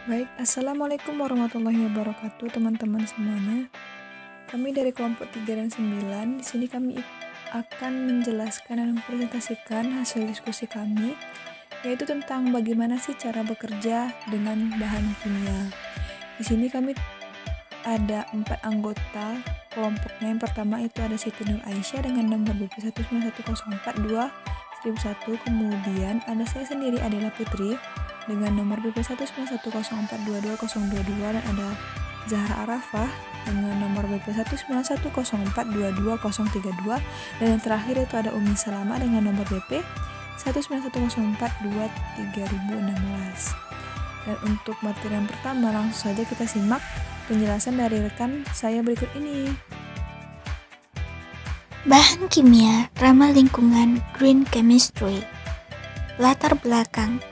Baik, Assalamualaikum warahmatullahi wabarakatuh teman-teman semuanya. Kami dari kelompok 3 dan 9, di sini kami akan menjelaskan dan mempresentasikan hasil diskusi kami, yaitu tentang bagaimana sih cara bekerja dengan bahan kimia. Di sini kami ada 4 anggota kelompoknya. Yang pertama itu ada Siti Nur Aisyah dengan nomor BP 19104211001. Kemudian ada saya sendiri, Adela Putri, dengan nomor BP 191042222, dan ada Zahra Arafah dengan nomor BP 19104220032, dan yang terakhir itu ada Umi Salama dengan nomor BP 1910423 Dan untuk materi yang pertama, langsung saja kita simak penjelasan dari rekan saya berikut ini. Bahan kimia ramah lingkungan, green chemistry. Latar belakang.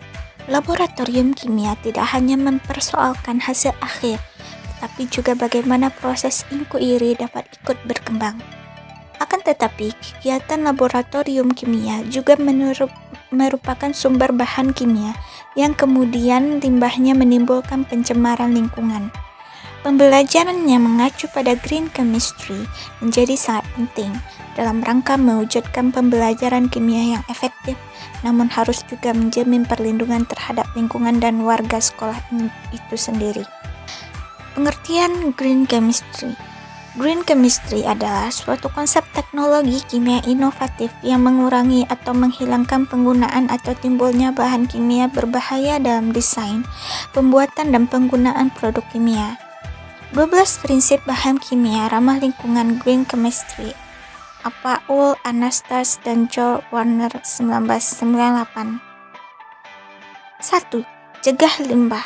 Laboratorium kimia tidak hanya mempersoalkan hasil akhir, tetapi juga bagaimana proses inkuiri dapat ikut berkembang. Akan tetapi, kegiatan laboratorium kimia juga merupakan sumber bahan kimia yang kemudian limbahnya menimbulkan pencemaran lingkungan. Pembelajaran yang mengacu pada green chemistry menjadi sangat penting dalam rangka mewujudkan pembelajaran kimia yang efektif, namun harus juga menjamin perlindungan terhadap lingkungan dan warga sekolah itu sendiri. Pengertian green chemistry. Green chemistry adalah suatu konsep teknologi kimia inovatif yang mengurangi atau menghilangkan penggunaan atau timbulnya bahan kimia berbahaya dalam desain, pembuatan, dan penggunaan produk kimia. 12 prinsip bahan kimia ramah lingkungan green chemistry. Paul Anastas dan Joe Warner 1998. 1. Cegah limbah.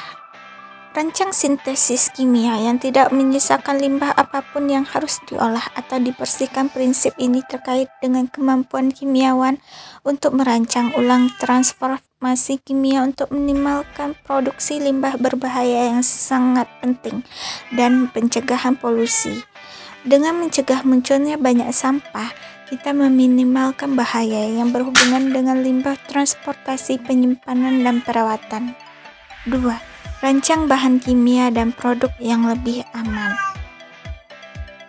Rancang sintesis kimia yang tidak menyisakan limbah apapun yang harus diolah atau dibersihkan. Prinsip ini terkait dengan kemampuan kimiawan untuk merancang ulang transformasi kimia untuk meminimalkan produksi limbah berbahaya yang sangat penting, dan pencegahan polusi. Dengan mencegah munculnya banyak sampah, kita meminimalkan bahaya yang berhubungan dengan limbah, transportasi, penyimpanan, dan perawatan. 2. Rancang bahan kimia dan produk yang lebih aman.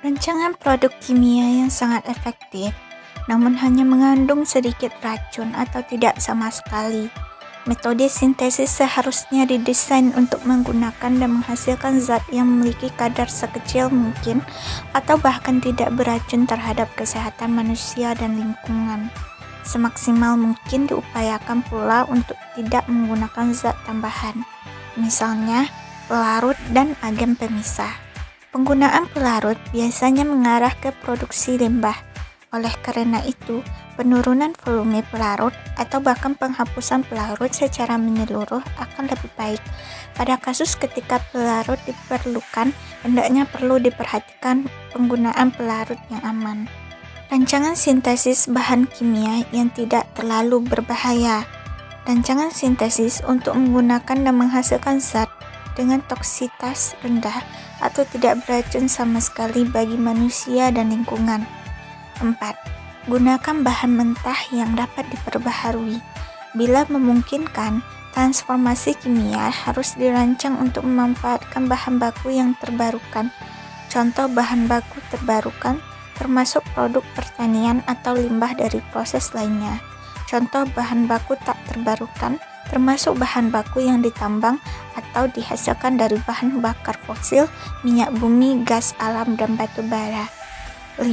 Rancangan produk kimia yang sangat efektif, namun hanya mengandung sedikit racun atau tidak sama sekali. Metode sintesis seharusnya didesain untuk menggunakan dan menghasilkan zat yang memiliki kadar sekecil mungkin atau bahkan tidak beracun terhadap kesehatan manusia dan lingkungan. Semaksimal mungkin diupayakan pula untuk tidak menggunakan zat tambahan, misalnya pelarut dan agen pemisah. Penggunaan pelarut biasanya mengarah ke produksi limbah. Oleh karena itu, penurunan volume pelarut atau bahkan penghapusan pelarut secara menyeluruh akan lebih baik. Pada kasus ketika pelarut diperlukan, hendaknya perlu diperhatikan penggunaan pelarut yang aman. Rancangan sintesis bahan kimia yang tidak terlalu berbahaya. Rancangan sintesis untuk menggunakan dan menghasilkan zat dengan toksitas rendah atau tidak beracun sama sekali bagi manusia dan lingkungan. 4. Gunakan bahan mentah yang dapat diperbaharui. Bila memungkinkan, transformasi kimia harus dirancang untuk memanfaatkan bahan baku yang terbarukan. Contoh bahan baku terbarukan termasuk produk pertanian atau limbah dari proses lainnya. Contoh bahan baku tak terbarukan termasuk bahan baku yang ditambang atau dihasilkan dari bahan bakar fosil, minyak bumi, gas alam, dan batu bara. 5.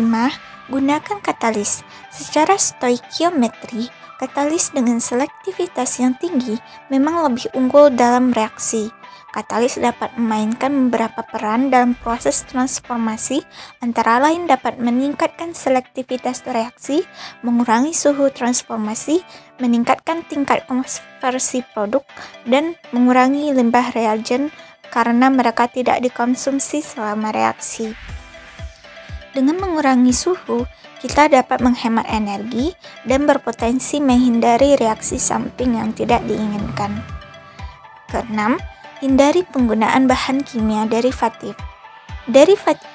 Gunakan katalis. Secara stoikiometri, katalis dengan selektivitas yang tinggi memang lebih unggul dalam reaksi. Katalis dapat memainkan beberapa peran dalam proses transformasi, antara lain dapat meningkatkan selektivitas reaksi, mengurangi suhu transformasi, meningkatkan tingkat konversi produk, dan mengurangi limbah reagen karena mereka tidak dikonsumsi selama reaksi. Dengan mengurangi suhu, kita dapat menghemat energi dan berpotensi menghindari reaksi samping yang tidak diinginkan. Keenam, hindari penggunaan bahan kimia derivatif.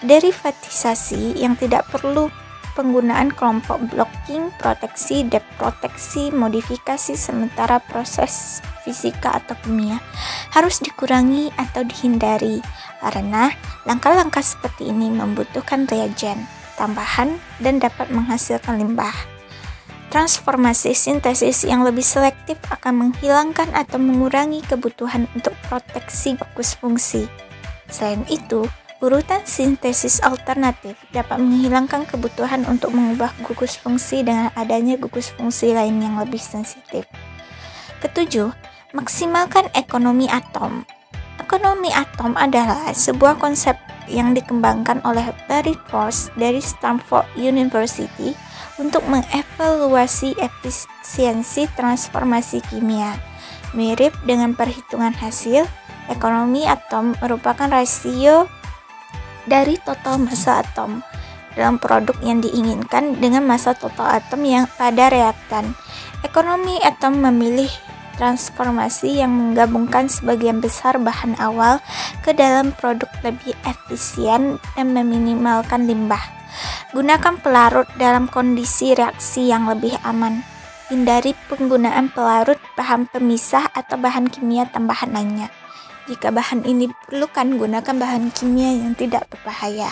Derivatisasi yang tidak perlu penggunaan kelompok blocking, proteksi, deproteksi, modifikasi sementara proses fisika atau kimia, harus dikurangi atau dihindari karena langkah-langkah seperti ini membutuhkan reagen tambahan dan dapat menghasilkan limbah. Transformasi sintesis yang lebih selektif akan menghilangkan atau mengurangi kebutuhan untuk proteksi gugus fungsi. Selain itu, urutan sintesis alternatif dapat menghilangkan kebutuhan untuk mengubah gugus fungsi dengan adanya gugus fungsi lain yang lebih sensitif. Ketujuh, maksimalkan ekonomi atom. Ekonomi atom adalah sebuah konsep yang dikembangkan oleh Barry Frost dari Stanford University untuk mengevaluasi efisiensi transformasi kimia. Mirip dengan perhitungan hasil, ekonomi atom merupakan rasio dari total massa atom dalam produk yang diinginkan dengan massa total atom yang pada reaktan. Ekonomi atom memilih transformasi yang menggabungkan sebagian besar bahan awal ke dalam produk lebih efisien dan meminimalkan limbah. Gunakan pelarut dalam kondisi reaksi yang lebih aman. Hindari penggunaan pelarut, bahan pemisah, atau bahan kimia tambahan lainnya. Jika bahan ini diperlukan, gunakan bahan kimia yang tidak berbahaya.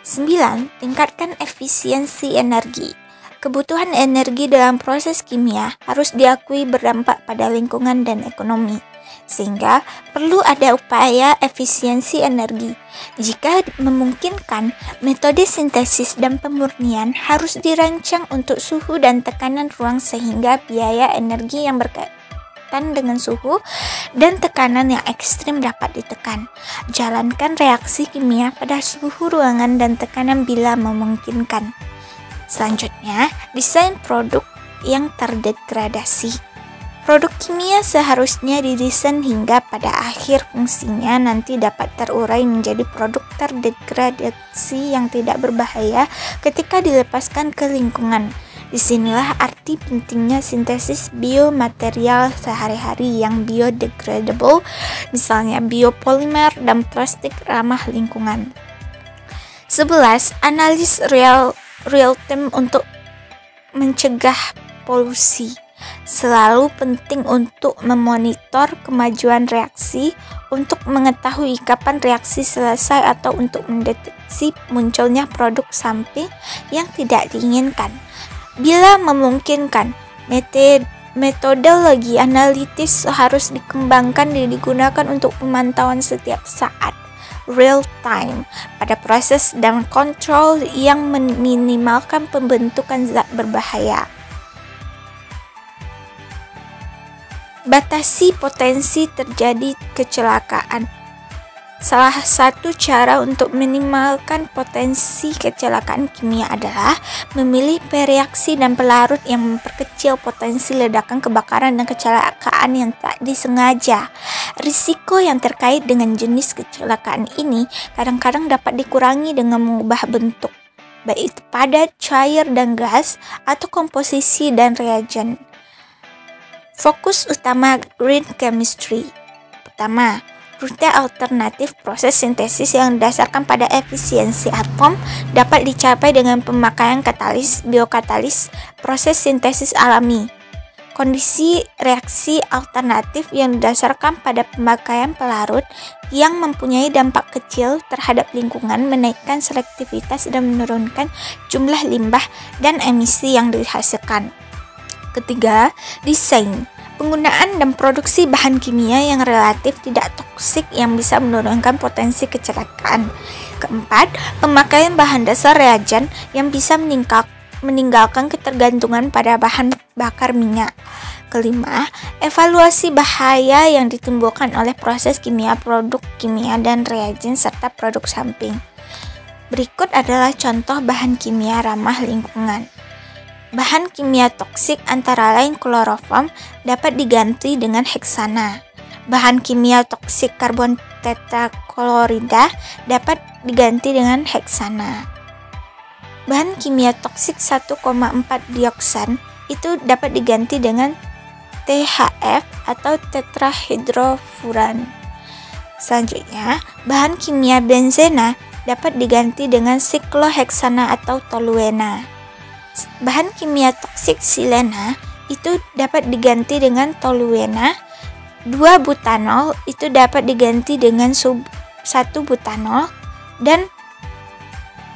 9. Tingkatkan efisiensi energi. Kebutuhan energi dalam proses kimia harus diakui berdampak pada lingkungan dan ekonomi, sehingga perlu ada upaya efisiensi energi. Jika memungkinkan, metode sintesis dan pemurnian harus dirancang untuk suhu dan tekanan ruang sehingga biaya energi yang berkaitan dengan suhu dan tekanan yang ekstrim dapat ditekan. Jalankan reaksi kimia pada suhu ruangan dan tekanan bila memungkinkan. Selanjutnya, desain produk yang terdegradasi. Produk kimia seharusnya didesain hingga pada akhir fungsinya nanti dapat terurai menjadi produk terdegradasi yang tidak berbahaya ketika dilepaskan ke lingkungan. Disinilah arti pentingnya sintesis biomaterial sehari-hari yang biodegradable, misalnya biopolimer dan plastik ramah lingkungan. 11. Analis real-time untuk mencegah polusi. Selalu penting untuk memonitor kemajuan reaksi untuk mengetahui kapan reaksi selesai atau untuk mendeteksi munculnya produk samping yang tidak diinginkan. Bila memungkinkan, metodologi analitis harus dikembangkan dan digunakan untuk pemantauan setiap saat real time pada proses dan kontrol yang meminimalkan pembentukan zat berbahaya. Batasi potensi terjadi kecelakaan. Salah satu cara untuk minimalkan potensi kecelakaan kimia adalah memilih pereaksi dan pelarut yang memperkecil potensi ledakan, kebakaran, dan kecelakaan yang tak disengaja. Risiko yang terkait dengan jenis kecelakaan ini kadang-kadang dapat dikurangi dengan mengubah bentuk, baik itu padat, cair, dan gas, atau komposisi dan reagen. Fokus utama green chemistry. Pertama, rute alternatif proses sintesis yang didasarkan pada efisiensi atom dapat dicapai dengan pemakaian katalis, biokatalis, proses sintesis alami. Kondisi reaksi alternatif yang didasarkan pada pemakaian pelarut yang mempunyai dampak kecil terhadap lingkungan, menaikkan selektivitas dan menurunkan jumlah limbah dan emisi yang dihasilkan. Ketiga, desain. Penggunaan dan produksi bahan kimia yang relatif tidak toksik yang bisa menurunkan potensi kecelakaan. Keempat, pemakaian bahan dasar reagen yang bisa meninggalkan ketergantungan pada bahan bakar minyak. Kelima, evaluasi bahaya yang ditimbulkan oleh proses kimia, produk kimia, dan reagen serta produk samping. Berikut adalah contoh bahan kimia ramah lingkungan. Bahan kimia toksik antara lain kloroform dapat diganti dengan heksana. Bahan kimia toksik karbon tetraklorida dapat diganti dengan heksana. Bahan kimia toksik 1,4 dioksan itu dapat diganti dengan THF atau tetrahydrofuran. Selanjutnya, bahan kimia benzena dapat diganti dengan sikloheksana atau toluena. Bahan kimia toksik silena itu dapat diganti dengan toluena 2-butanol itu dapat diganti dengan 1-butanol, dan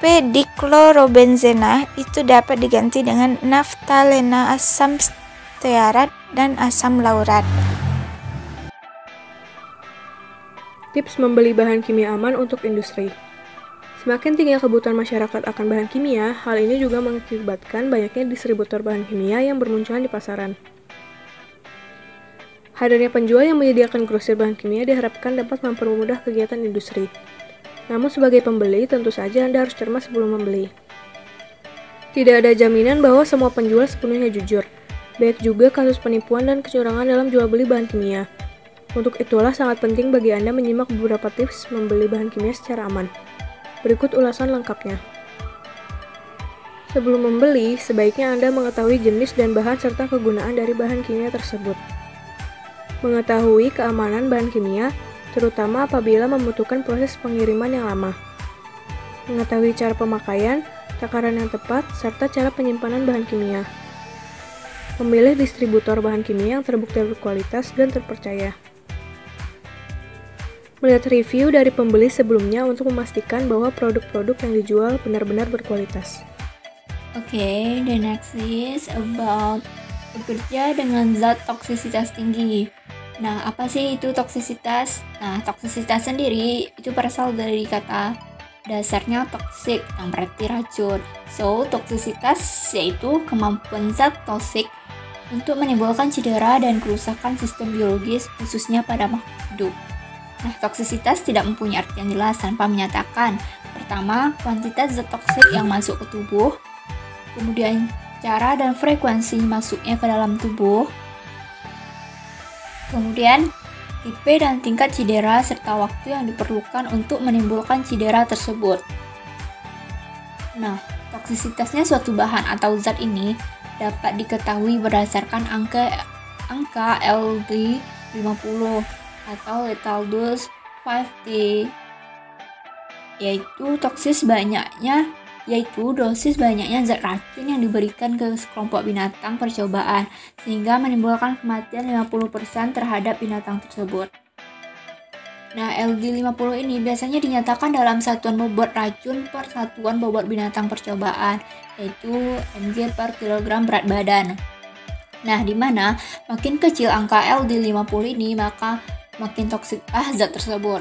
p-diklorobenzena itu dapat diganti dengan naftalena, asam stearat, dan asam laurat. Tips membeli bahan kimia aman untuk industri. Semakin tinggi kebutuhan masyarakat akan bahan kimia, hal ini juga mengakibatkan banyaknya distributor bahan kimia yang bermunculan di pasaran. Hadirnya penjual yang menyediakan grosir bahan kimia diharapkan dapat mempermudah kegiatan industri. Namun sebagai pembeli, tentu saja Anda harus cermat sebelum membeli. Tidak ada jaminan bahwa semua penjual sepenuhnya jujur. Banyak juga kasus penipuan dan kecurangan dalam jual beli bahan kimia. Untuk itulah sangat penting bagi Anda menyimak beberapa tips membeli bahan kimia secara aman. Berikut ulasan lengkapnya. Sebelum membeli, sebaiknya Anda mengetahui jenis dan bahan serta kegunaan dari bahan kimia tersebut. Mengetahui keamanan bahan kimia, terutama apabila membutuhkan proses pengiriman yang lama. Mengetahui cara pemakaian, takaran yang tepat, serta cara penyimpanan bahan kimia. Memilih distributor bahan kimia yang terbukti berkualitas dan terpercaya. Melihat review dari pembeli sebelumnya untuk memastikan bahwa produk-produk yang dijual benar-benar berkualitas. Okay, the next is about bekerja dengan zat toksisitas tinggi. Nah, apa sih itu toksisitas? Nah, toksisitas sendiri itu berasal dari kata dasarnya toksik, yang berarti racun. So, toksisitas yaitu kemampuan zat toksik untuk menimbulkan cedera dan kerusakan sistem biologis, khususnya pada makhluk hidup. Nah, toksisitas tidak mempunyai arti yang jelas tanpa menyatakan. Pertama, kuantitas zat toksik yang masuk ke tubuh. Kemudian, cara dan frekuensi masuknya ke dalam tubuh. Kemudian, tipe dan tingkat cedera serta waktu yang diperlukan untuk menimbulkan cedera tersebut. Nah, toksisitasnya suatu bahan atau zat ini dapat diketahui berdasarkan angka LD50 atau lethal dose 5D, yaitu dosis banyaknya zat racun yang diberikan ke sekelompok binatang percobaan sehingga menimbulkan kematian 50% terhadap binatang tersebut. Nah, LD50 ini biasanya dinyatakan dalam satuan bobot racun per satuan bobot binatang percobaan, yaitu mg per kilogram berat badan. Nah, di mana makin kecil angka LD50 ini, maka makin toksik zat tersebut.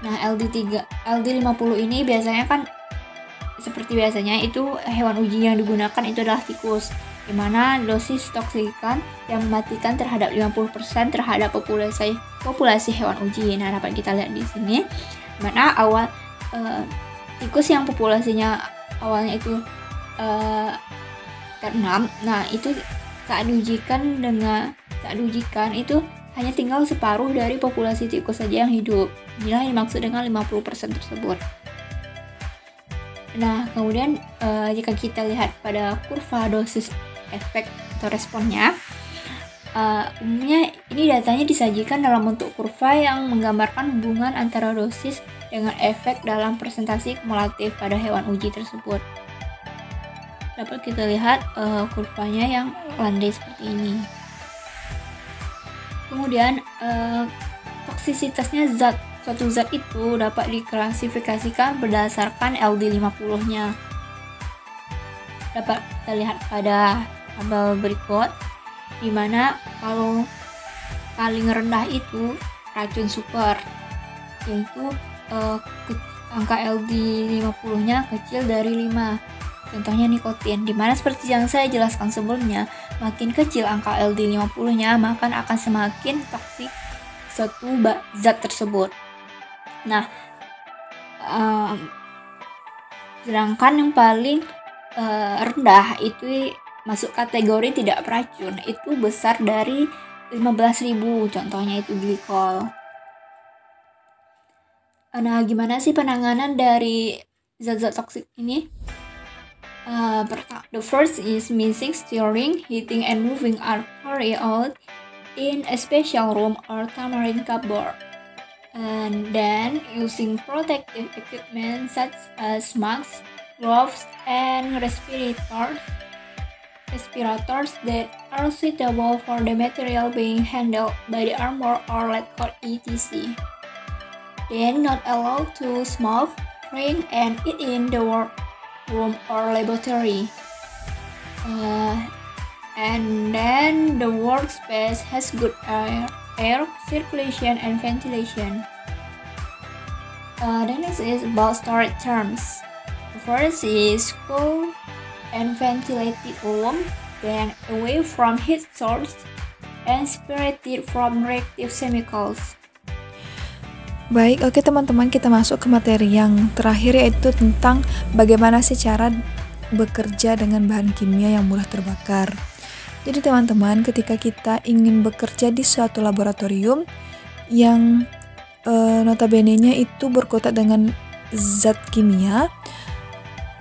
Nah, LD50 ini biasanya kan seperti biasanya itu hewan uji yang digunakan itu adalah tikus, di mana dosis toksikan yang mematikan terhadap 50% terhadap populasi hewan uji. Nah, dapat kita lihat di sini, mana tikus yang populasinya awalnya itu ter-6. Nah, itu saat diujikan itu hanya tinggal separuh dari populasi tikus saja yang hidup. Inilah yang dimaksud dengan 50% tersebut. Nah, kemudian jika kita lihat pada kurva dosis efek atau responnya, umumnya ini datanya disajikan dalam bentuk kurva yang menggambarkan hubungan antara dosis dengan efek dalam presentasi kumulatif pada hewan uji tersebut. Dapat kita lihat kurvanya yang landai seperti ini. Kemudian toksisitasnya suatu zat itu dapat diklasifikasikan berdasarkan LD50-nya. Dapat kita lihat pada tabel berikut, di mana kalau paling rendah itu racun super, yaitu angka LD50-nya kecil dari 5. Contohnya nikotin, di mana seperti yang saya jelaskan sebelumnya, makin kecil angka LD50-nya, maka akan semakin toksik suatu zat tersebut. Nah, sedangkan yang paling rendah itu masuk kategori tidak beracun, itu besar dari 15.000, contohnya itu glikol. Nah, gimana sih penanganan dari zat-zat toksik ini? The first is mixing, stirring, heating, and moving are carried out in a special room or tamarind cupboard. And then using protective equipment such as masks, gloves, and respirators. respirators that are suitable for the material being handled by the armor or lab coat etc. Then not allowed to smoke, drink, and eat in the workroom or laboratory. And then the workspace has good air circulation and ventilation. The next is about storage terms. The first is cool and ventilated room, then away from heat source and separated from reactive chemicals. Baik, oke teman-teman, kita masuk ke materi yang terakhir, yaitu tentang bagaimana sih cara bekerja dengan bahan kimia yang mudah terbakar. Jadi teman-teman, ketika kita ingin bekerja di suatu laboratorium yang notabene-nya itu berkutat dengan zat kimia,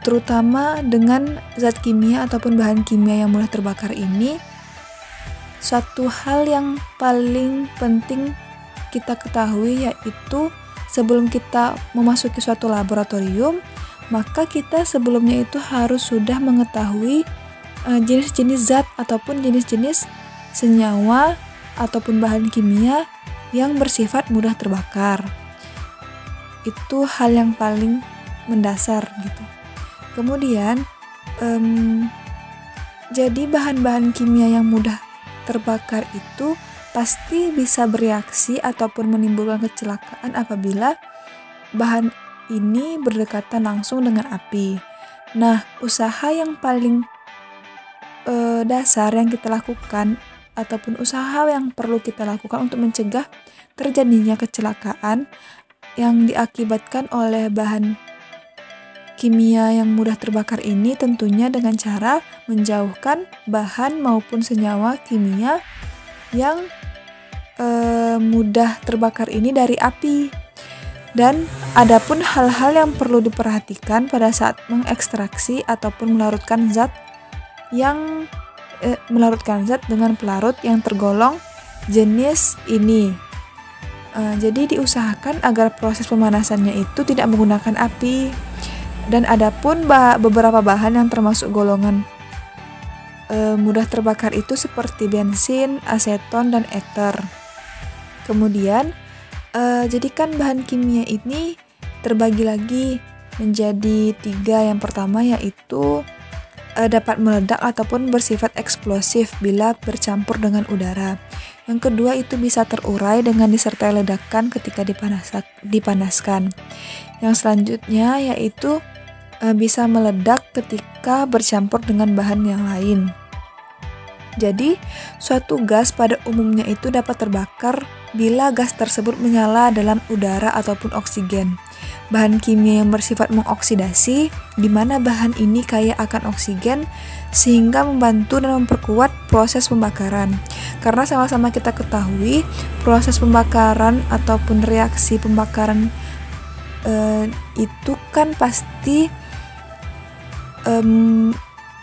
terutama dengan zat kimia ataupun bahan kimia yang mudah terbakar ini, suatu hal yang paling penting kita ketahui yaitu sebelum kita memasuki suatu laboratorium, maka kita sebelumnya itu harus sudah mengetahui jenis-jenis zat ataupun jenis-jenis senyawa ataupun bahan kimia yang bersifat mudah terbakar. Itu hal yang paling mendasar gitu. Kemudian jadi bahan-bahan kimia yang mudah terbakar itu pasti bisa bereaksi ataupun menimbulkan kecelakaan apabila bahan ini berdekatan langsung dengan api. Nah, usaha yang paling dasar yang kita lakukan ataupun usaha yang perlu kita lakukan untuk mencegah terjadinya kecelakaan yang diakibatkan oleh bahan kimia yang mudah terbakar ini tentunya dengan cara menjauhkan bahan maupun senyawa kimia yang mudah terbakar ini dari api. Dan adapun hal-hal yang perlu diperhatikan pada saat mengekstraksi ataupun melarutkan zat dengan pelarut yang tergolong jenis ini. Jadi diusahakan agar proses pemanasannya itu tidak menggunakan api. Dan adapun beberapa bahan yang termasuk golongan mudah terbakar itu seperti bensin, aseton, dan ether. Kemudian jadikan bahan kimia ini terbagi lagi menjadi 3. Yang pertama yaitu dapat meledak ataupun bersifat eksplosif bila bercampur dengan udara. Yang kedua itu bisa terurai dengan disertai ledakan ketika dipanaskan. Yang selanjutnya yaitu bisa meledak ketika bercampur dengan bahan yang lain. Jadi, suatu gas pada umumnya itu dapat terbakar bila gas tersebut menyala dalam udara ataupun oksigen. Bahan kimia yang bersifat mengoksidasi, di mana bahan ini kaya akan oksigen, sehingga membantu dan memperkuat proses pembakaran. Karena sama-sama kita ketahui, proses pembakaran ataupun reaksi pembakaran itu kan pasti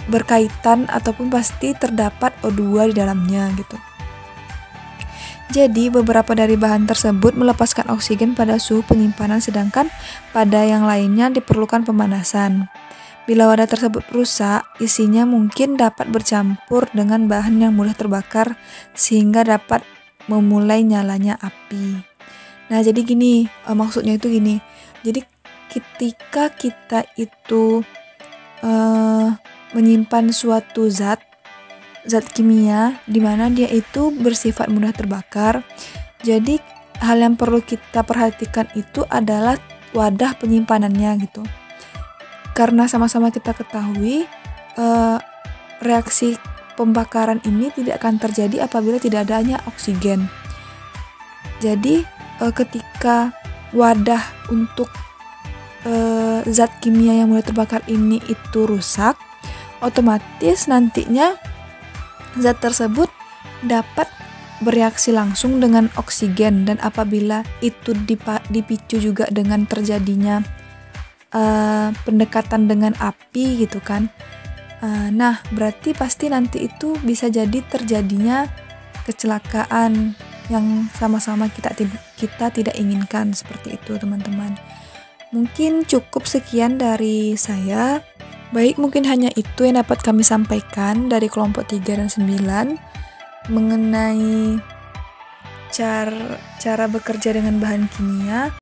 berkaitan ataupun pasti terdapat O2 di dalamnya gitu. Jadi beberapa dari bahan tersebut melepaskan oksigen pada suhu penyimpanan, sedangkan pada yang lainnya diperlukan pemanasan. Bila wadah tersebut rusak, isinya mungkin dapat bercampur dengan bahan yang mudah terbakar sehingga dapat memulai nyalanya api. Nah, jadi gini, maksudnya itu gini. Jadi ketika kita itu menyimpan suatu zat kimia di mana dia itu bersifat mudah terbakar. Jadi hal yang perlu kita perhatikan itu adalah wadah penyimpanannya gitu. Karena sama-sama kita ketahui reaksi pembakaran ini tidak akan terjadi apabila tidak adanya oksigen. Jadi ketika wadah untuk zat kimia yang mudah terbakar ini itu rusak, otomatis nantinya zat tersebut dapat bereaksi langsung dengan oksigen, dan apabila itu dipicu juga dengan terjadinya pendekatan dengan api gitu kan, nah berarti pasti nanti itu bisa jadi terjadinya kecelakaan yang sama-sama kita tidak inginkan. Seperti itu teman-teman. Mungkin cukup sekian dari saya. Baik, mungkin hanya itu yang dapat kami sampaikan dari kelompok 3 dan 9 mengenai cara bekerja dengan bahan kimia.